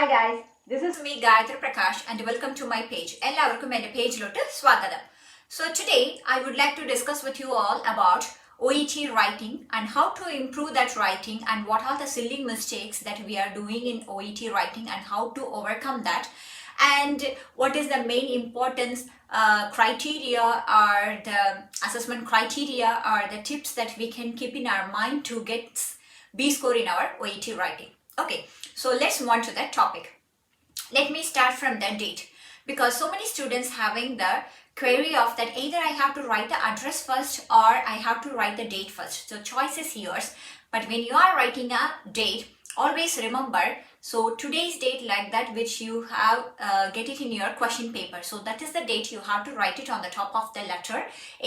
Hi guys, this is me Gayatri Prakash and welcome to my page. എല്ലാവർക്കും എൻ്റെ പേജിലോട്ട് സ്വാഗതം. So today I would like to discuss with you all about OET writing and how to improve that writing and what are the silly mistakes that we are doing in OET writing and how to overcome that, and what is the main importance criteria or the assessment criteria or the tips that we can keep in our mind to get B score in our OET writing. Okay, so let's move on to that topic. Let me start from the date, because so many students having the query of that either I have to write the address first or I have to write the date first. So choice is yours, but when you are writing a date, always remember, so today's date like that which you have get it in your question paper, so that is the date you have to write it on the top of the letter.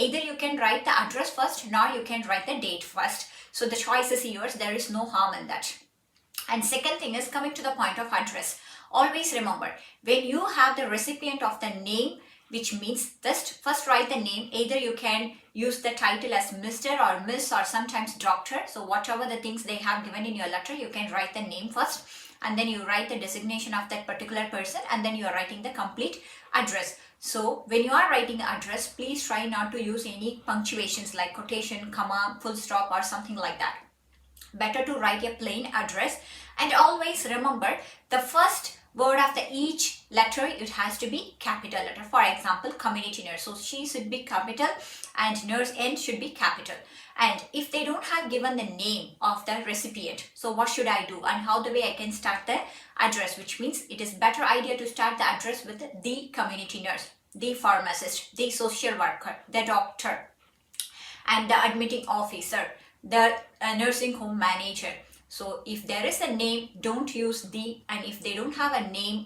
Either you can write the address first nor you can write the date first. So the choice is yours, there is no harm in that. And second thing is coming to the point of address. Always remember, when you have the recipient of the name, which means just first write the name. Either you can use the title as Mr. or Miss or sometimes Doctor. So whatever the things they have given in your letter, you can write the name first and then you write the designation of that particular person and then you are writing the complete address. So when you are writing address, please try not to use any punctuations like quotation, comma, full stop or something like that. Better to write a plain address, and always remember the first word of the each letter, it has to be capital letter. For example, community nurse, so she should be capital and nurse N should be capital. And if they don't have given the name of the recipient, so what should I do and how the way I can start the address, which means it is better idea to start the address with the community nurse, the pharmacist, the social worker, the doctor and the admitting officer, the nursing home manager. So if there is a name, don't use the, and if they don't have a name,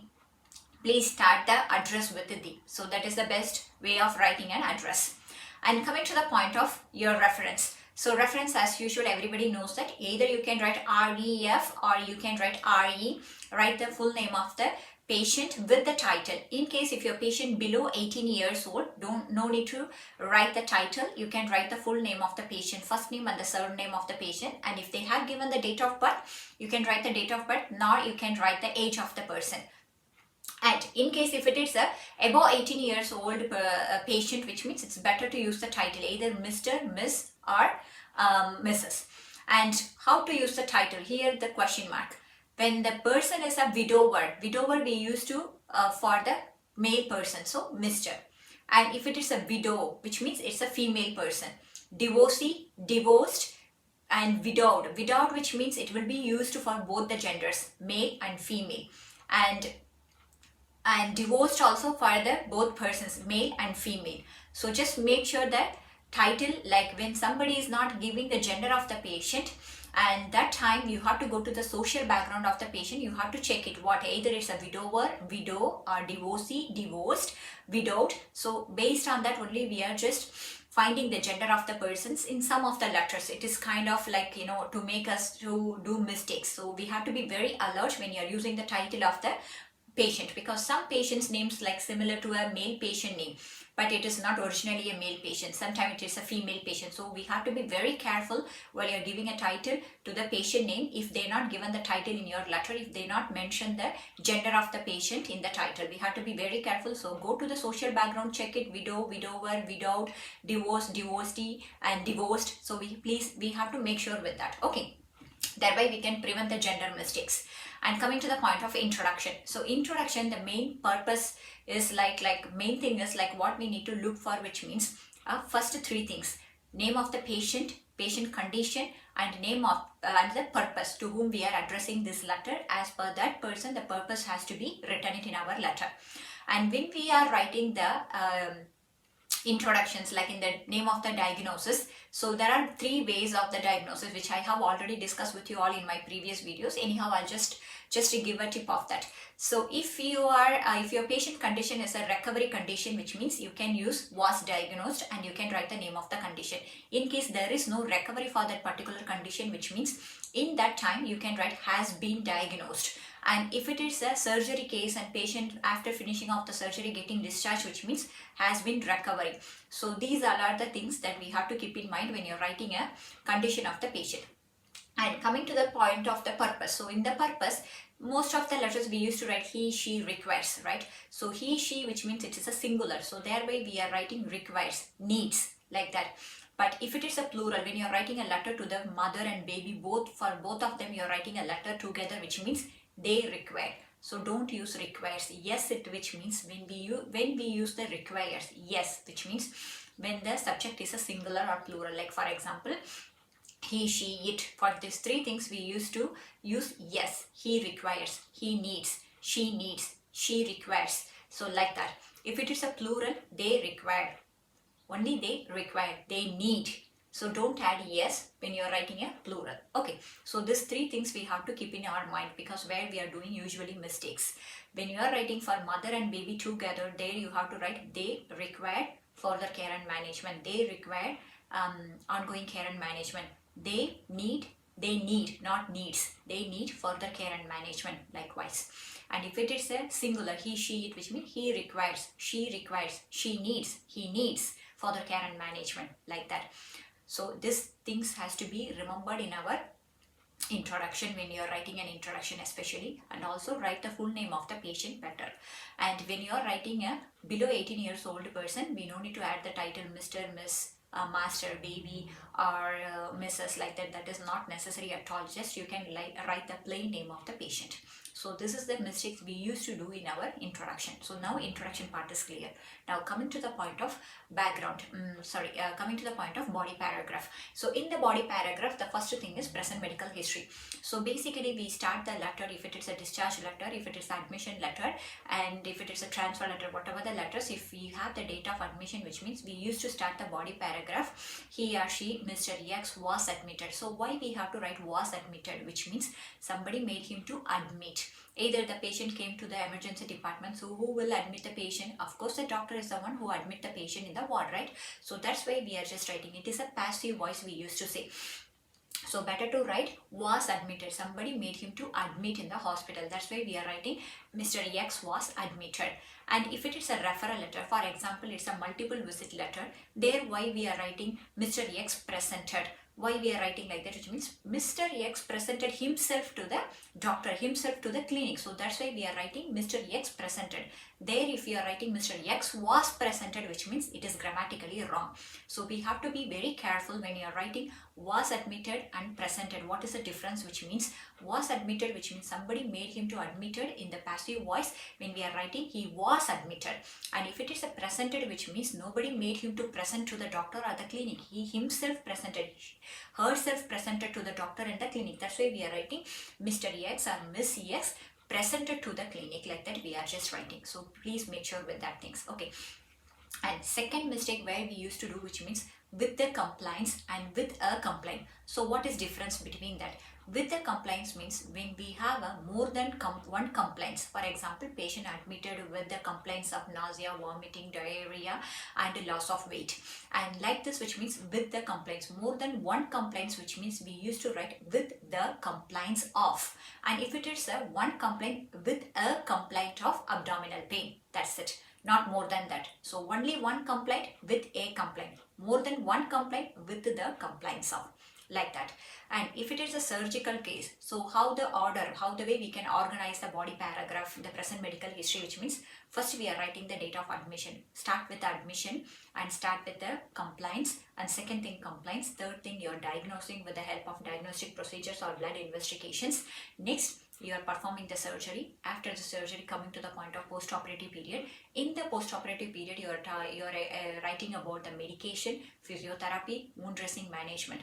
please start the address with the. So that is the best way of writing an address. And coming to the point of your reference. So reference, as usual, everybody knows that either you can write REF or you can write RE, write the full name of the patient with the title. In case if your patient below 18 years old, no need to write the title. You can write the full name of the patient, first name and the surname of the patient. And if they have given the date of birth, you can write the date of birth, nor you can write the age of the person. And in case if it is a above 18 years old patient, which means it's better to use the title either Mr., Miss or Mrs. And how to use the title? Here the question mark. When the person is a widower we use to for the male person, so Mr. And if it is a widow, which means it's a female person, divorcee, divorced and widowed, which means it will be used for both the genders, male and female, and divorced also for the both persons, male and female. So just make sure that title, like when somebody is not giving the gender of the patient, and that time you have to go to the social background of the patient, you have to check it, what either it's a widower, widow, or divorcee, divorced, widowed. So based on that only we are just finding the gender of the persons in some of the letters. It is kind of like, to make us to do mistakes. So we have to be very alert when you are using the title of the patient, because some patients names like similar to a male patient name, but it is not originally a male patient. Sometimes it is a female patient. So we have to be very careful while you're giving a title to the patient name. If they're not given the title in your letter, if they not mention the gender of the patient in the title, we have to be very careful. So go to the social background, check it, widow, widower, widowed, divorced, divorcee and divorced. So we have to make sure with that. Okay, thereby we can prevent the gender mistakes. And coming to the point of introduction. So introduction, the main purpose is like main thing is like what we need to look for, which means first three things: name of the patient, patient condition, and name of and the purpose to whom we are addressing this letter. As per that person, the purpose has to be written it in our letter. And when we are writing the introductions, like in the name of the diagnosis, so there are three ways of the diagnosis which I have already discussed with you all in my previous videos. Anyhow, I'll just to give a tip of that. So if you are if your patient condition is a recovery condition, which means you can use was diagnosed and you can write the name of the condition. In case there is no recovery for that particular condition, which means in that time you can write has been diagnosed. And if it is a surgery case and patient after finishing off the surgery getting discharged, which means has been recovering. So these are the things that we have to keep in mind when you're writing a condition of the patient. And coming to the point of the purpose, so in the purpose, most of the letters we used to write he, she, requires, right? So he, she, which means it is a singular, so thereby we are writing requires, needs, like that. But if it is a plural, when you are writing a letter to the mother and baby, for both of them you are writing a letter together, which means they require. So don't use requires. Yes, which means when we use the requires, yes, which means when the subject is a singular or plural. Like for example, he, she, it. For these three things we used to use yes. He requires, he needs, she needs, she requires. So like that. If it is a plural, they require. Only they require, they need. So don't add yes when you are writing a plural. Okay, so these three things we have to keep in our mind, because where we are doing usually mistakes. When you are writing for mother and baby together, there you have to write they require further care and management. They require ongoing care and management. They need, not needs. They need further care and management, likewise. And if it is a singular, he, she, it, which means he requires, she requires, she needs, he needs further care and management, like that. So these things has to be remembered in our introduction when you are writing an introduction especially, and also write the full name of the patient better. And when you are writing a below 18 years old person, we no need to add the title Mr., Miss, Master, Baby, or Mrs. like that. That is not necessary at all. Just you can write the plain name of the patient. So this is the mistakes we used to do in our introduction. So now introduction part is clear. Now coming to the point of background, coming to the point of body paragraph. So in the body paragraph, the first thing is present medical history. So basically we start the letter, if it is a discharge letter, if it is admission letter, and if it is a transfer letter, whatever the letters, if we have the date of admission, which means we used to start the body paragraph, he or she, Mr. X was admitted. So why we have to write was admitted, which means somebody made him to admit. Either the patient came to the emergency department, so who will admit the patient? Of course, the doctor is the one who admit the patient in the ward, right? So that's why we are just writing. It is a passive voice we used to say. So better to write was admitted. Somebody made him to admit in the hospital. That's why we are writing Mr. X was admitted. And if it is a referral letter, for example, it's a multiple visit letter, there why we are writing Mr. X presented. Why we are writing like that, which means Mr. X presented himself to the doctor, himself to the clinic. So that's why we are writing Mr. X presented. There if you are writing Mr. X was presented, which means it is grammatically wrong. So we have to be very careful when you are writing was admitted and presented. What is the difference? Which means was admitted, which means somebody made him to admitted in the passive voice. When we are writing he was admitted. And if it is a presented, which means nobody made him to present to the doctor or the clinic. He himself presented, herself presented to the doctor and the clinic. That's why we are writing Mr. X or Miss X presented to the clinic, like that we are just writing. So please make sure with that things. Okay. And second mistake where we used to do, which means with the complaints and with a complaint. So what is difference between that? With the complaints means when we have a more than one complaints. For example, patient admitted with the complaints of nausea, vomiting, diarrhea, and loss of weight. And like this, which means with the complaints, more than one complaints, which means we used to write with the complaints of. And if it is a one complaint, with a complaint of abdominal pain, that's it. Not more than that. So only one complaint with a complaint. More than one complaint with the complaints of, like that. And if it is a surgical case, so how the way we can organize the body paragraph, the present medical history, which means first we are writing the date of admission. Start with the admission and start with the complaints, and second thing complaints, third thing you are diagnosing with the help of diagnostic procedures or blood investigations. Next, you are performing the surgery. After the surgery, coming to the point of post-operative period. In the post-operative period, you are writing about the medication, physiotherapy, wound dressing management.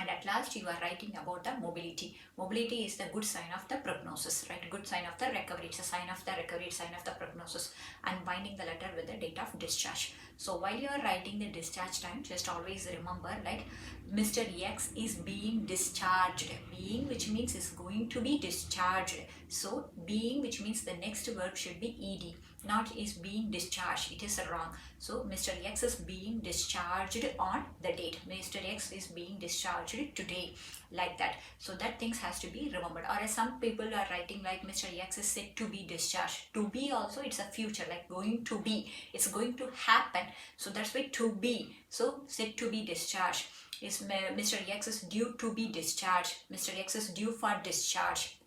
And at last you are writing about the mobility. Mobility is the good sign of the prognosis, right? Good sign of the recovery. It's a sign of the recovery, sign of the prognosis. And binding the letter with the date of discharge. So while you are writing the discharge time, just always remember like Mr. X is being discharged. Being, which means is going to be discharged. So being, which means the next verb should be ed, not is being discharged. It is wrong. So Mr. X is being discharged on the date. Mr. X is being discharged today, like that. So that things has to be remembered. Or as some people are writing like Mr. X is said to be discharged. To be also, it's a future, like going to be. It's going to happen. So that's why to be. So said to be discharged. Is Mr. X is due to be discharged. Mr. X is due for discharge.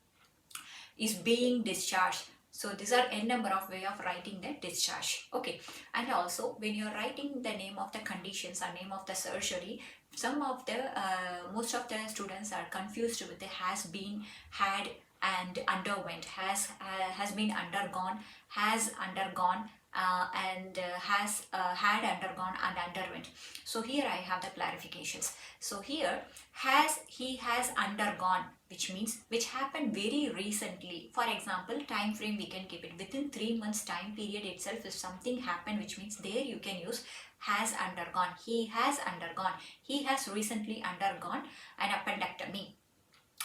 Is being discharged. So these are n number of way of writing the discharge. Okay. And also when you're writing the name of the conditions or name of the surgery, some of the most of the students are confused with the has been, had, and underwent. Has been, undergone, has undergone, and has had undergone and underwent. So here I have the clarifications. So here he has undergone, which means which happened very recently. For example, time frame we can keep it within 3 months time period itself. If something happened, which means there you can use has undergone. He has undergone. He has recently undergone an appendectomy.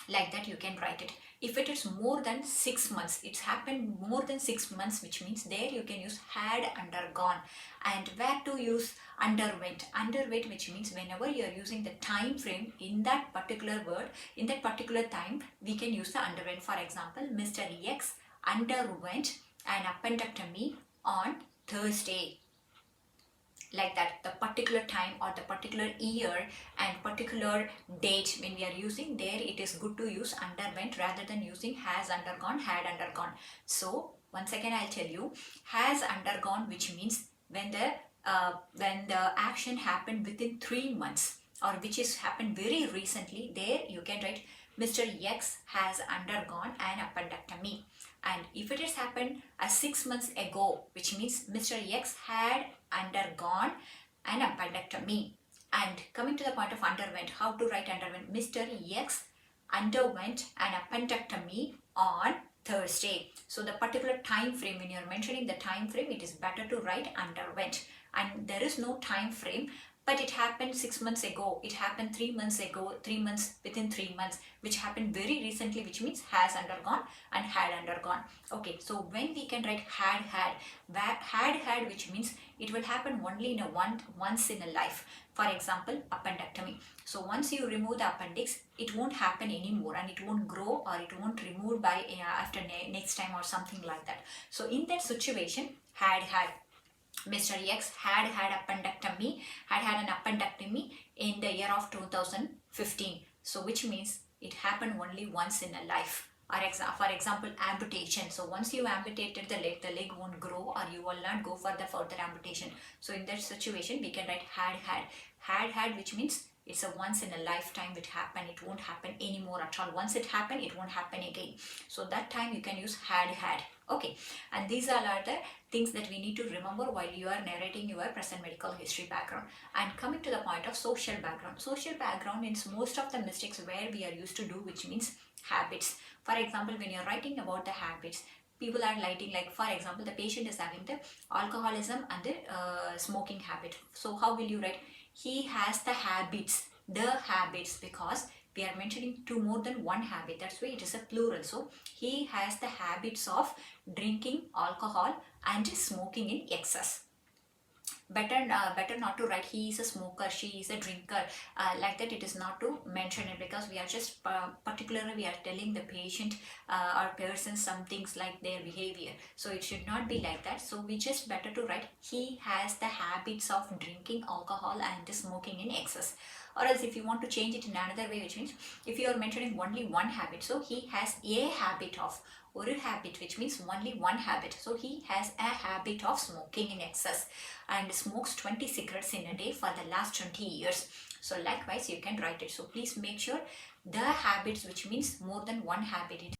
Like that you can write it. If it is more than 6 months, it's happened more than 6 months, which means there you can use had undergone. And where to use underwent? Underwent, which means whenever you are using the time frame in that particular word, in that particular time, we can use the underwent. For example, Mr. X underwent an appendectomy on Thursday. Like that, the particular time or the particular year and particular date when we are using, there it is good to use underwent rather than using has undergone, had undergone. So once again I'll tell you, has undergone, which means when the action happened within 3 months or which is happened very recently, there you can write Mr. X has undergone an appendectomy. And if it has happened 6 months ago, which means Mr. X had undergone an appendectomy. And coming to the point of underwent, how to write underwent? Mr. X underwent an appendectomy on Thursday. So the particular time frame, when you are mentioning the time frame, it is better to write underwent. And there is no time frame, but it happened 6 months ago, it happened 3 months ago, 3 months, within 3 months, which happened very recently, which means has undergone and had undergone. Okay, so when we can write had, which means it will happen only in a once in a life. For example, appendectomy. So once you remove the appendix, it won't happen anymore and it won't grow or it won't remove by after next time or something like that. So in that situation, had. Mr. X had appendectomy, had an appendectomy in the year of 2015. So which means it happened only once in a life. Or for example, amputation. So once you amputated the leg won't grow or you will not go for the further amputation. So in that situation, we can write had, which means it's a once in a lifetime which happened. It won't happen anymore at all. Once it happened, it won't happen again. So that time you can use had. Okay, and these all are the things that we need to remember while you are narrating your present medical history background. And coming to the point of social background. Social background is most of the mistakes where we are used to do, which means habits. For example, when you're writing about the habits, people are writing like, for example, the patient is having the alcoholism and the smoking habit. So how will you write? He has the habits, because we are mentioning two more than one habit. That's why it is a plural. So he has the habits of drinking alcohol and smoking in excess. Better not to write he is a smoker, she is a drinker, like that. It is not to mention it, because we are just particularly we are telling the patient or person some things like their behavior. So it should not be like that. So we just better to write he has the habits of drinking alcohol and smoking in excess. Or else if you want to change it in another way, which means if you are mentioning only one habit, so he has a habit of, or a habit, which means only one habit. So he has a habit of smoking in excess and smokes 20 cigarettes in a day for the last 20 years. So likewise you can write it. So please make sure the habits, which means more than one habit.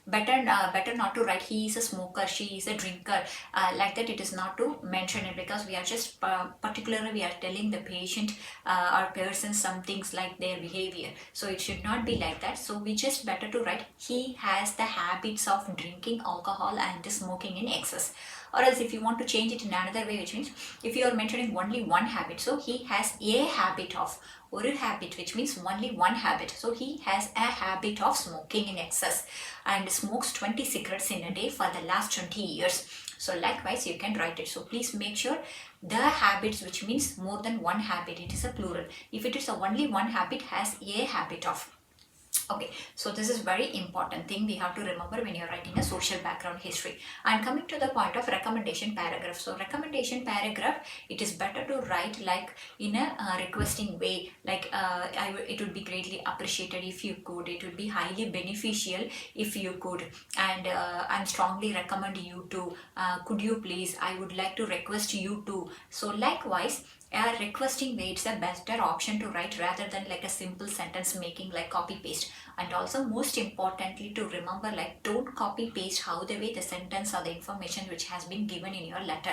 Better not to write he is a smoker, she is a drinker, like that. It is not to mention it, because we are just particularly we are telling the patient or person some things like their behavior. So it should not be like that. So we just better to write he has the habits of drinking alcohol and smoking in excess. Or else if you want to change it in another way, which means if you are mentioning only one habit, so he has a habit of, or a habit, which means only one habit. So he has a habit of smoking in excess and smokes 20 cigarettes in a day for the last 20 years. So likewise you can write it. So please make sure the habits, which means more than one habit, it is a plural. If it is a only one habit, has a habit of. Okay, so this is very important thing we have to remember when you're writing a social background history. And coming to the point of recommendation paragraph. So recommendation paragraph, it is better to write like in a requesting way, like it would be greatly appreciated if you could, it would be highly beneficial if you could, and I'm strongly recommend you to, could you please, I would like to request you to. So likewise, a requesting way, it's a better option to write rather than like a simple sentence making like copy paste. And also most importantly to remember, like don't copy paste how the way the sentence or the information which has been given in your letter.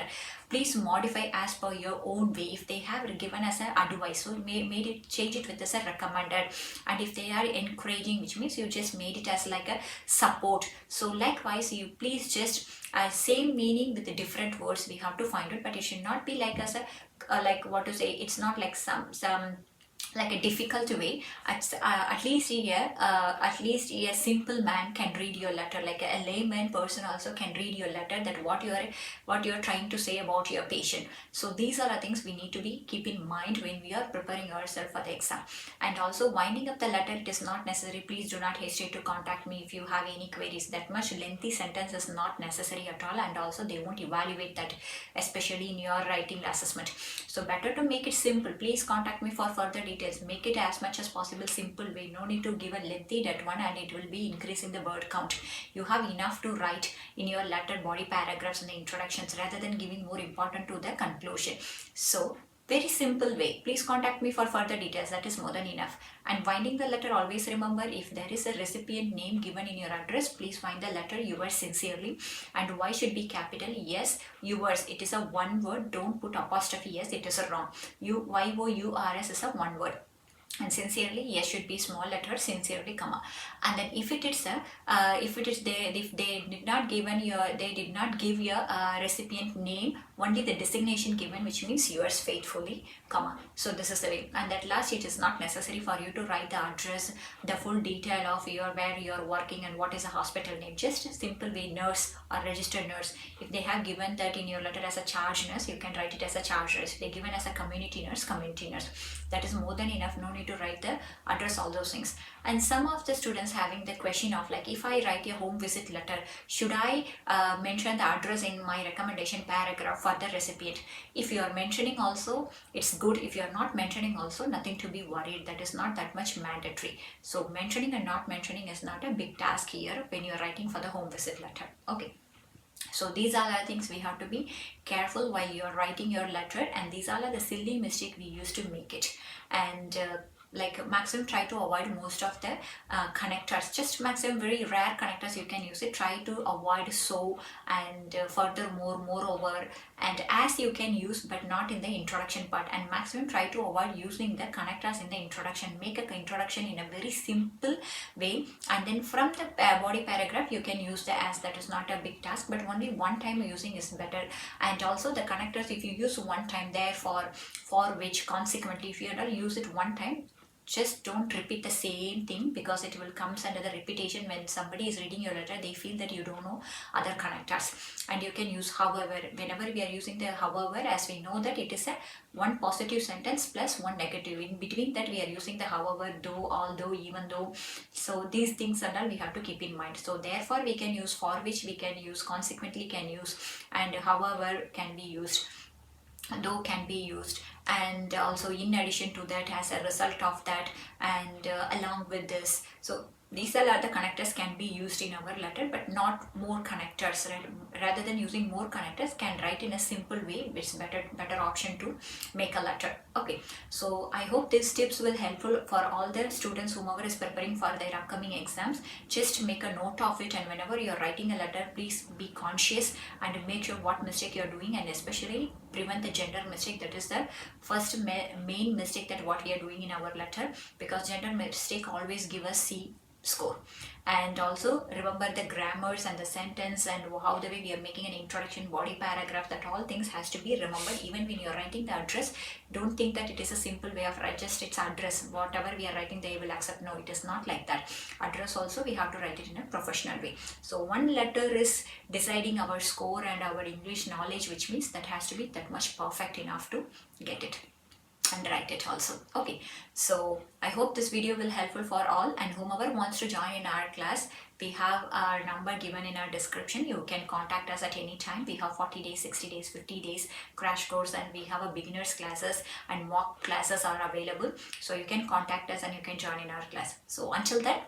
Please modify as per your own way. If they have given as an advice, so made it, change it with as a recommended. And if they are encouraging, which means you just made it as like a support. So likewise you please just same meaning with the different words we have to find it, but it should not be like as a like what to say, it's not like some like a difficult way. At least a simple man can read your letter, like a layman person also can read your letter, that what you're trying to say about your patient. So these are the things we need to be keep in mind when we are preparing ourselves for the exam. And also winding up the letter, it is not necessary. Please do not hesitate to contact me if you have any queries. That much lengthy sentence is not necessary at all, and also they won't evaluate that, especially in your writing assessment. So better to make it simple. Please contact me for further details. Make it as much as possible simple way. No need to give a lengthy that one, and it will be increasing the word count. You have enough to write in your letter body paragraphs and the introductions rather than giving more important to the conclusion. So very simple way. Please contact me for further details. That is more than enough. And winding the letter, always remember, if there is a recipient name given in your address, please find the letter yours sincerely. And Y should be capital. Yes, yours. It is a one word. Don't put apostrophe. Yes, it is a wrong. YOURS is a one word. And sincerely, yes, should be small letter, sincerely, comma. And then if it is if they did not give your recipient name, only the designation given, which means yours faithfully, comma. So this is the way. And at last, it is not necessary for you to write the address, the full detail of where you are working and what is the hospital name. Just a simple way, nurse or registered nurse. If they have given that in your letter as a charge nurse, you can write it as a charge nurse. If they given as a community nurse, community nurse. That is more than enough. No need to write the address, all those things. And some of the students having the question of like, if I write a home visit letter, should I mention the address in my recommendation paragraph for the recipient? If you are mentioning also, it's good. If you are not mentioning also, nothing to be worried. That is not that much mandatory. So mentioning and not mentioning is not a big task here when you are writing for the home visit letter. Okay. So these are the things we have to be careful while you are writing your letter, and these are the silly mistake we used to make it. And like maximum try to avoid most of the connectors. Just maximum very rare connectors you can use it. Try to avoid so and furthermore, moreover, and as you can use, but not in the introduction part. And maximum try to avoid using the connectors in the introduction. Make an introduction in a very simple way, and then from the body paragraph you can use the as. That is not a big task, but only one time using is better. And also the connectors, if you use one time, therefore, for which, consequently, if you use it one time, just don't repeat the same thing, because it will come under the repetition. When somebody is reading your letter, they feel that you don't know other connectors. And you can use however. Whenever we are using the however, as we know that it is a one positive sentence plus one negative. In between that we are using the however, though, although, even though. So these things and all we have to keep in mind. So therefore we can use, for which we can use, consequently can use, and however can be used, though can be used, and also in addition to that, as a result of that, and along with this. So these are the connectors can be used in our letter, but not more connectors. Rather than using more connectors, can write in a simple way. It's better option to make a letter. Okay, so I hope these tips will helpful for all the students whomever is preparing for their upcoming exams. Just make a note of it, and whenever you're writing a letter, please be conscious and make sure what mistake you're doing, and especially prevent the gender mistake. That is the first main mistake that what we are doing in our letter, because gender mistake always give us score. And also remember the grammars and the sentence and how the way we are making an introduction, body paragraph, that all things has to be remembered. Even when you are writing the address, don't think that it is a simple way of write, just it's address, whatever we are writing they will accept. No, it is not like that. Address also we have to write it in a professional way. So one letter is deciding our score and our English knowledge, which means that has to be that much perfect enough to get it and write it also. Okay, so I hope this video will helpful for all, and whomever wants to join in our class, we have our number given in our description. You can contact us at any time. We have 40 days, 60 days, 50 days crash course, and we have a beginners classes and mock classes are available. So you can contact us and you can join in our class. So until then,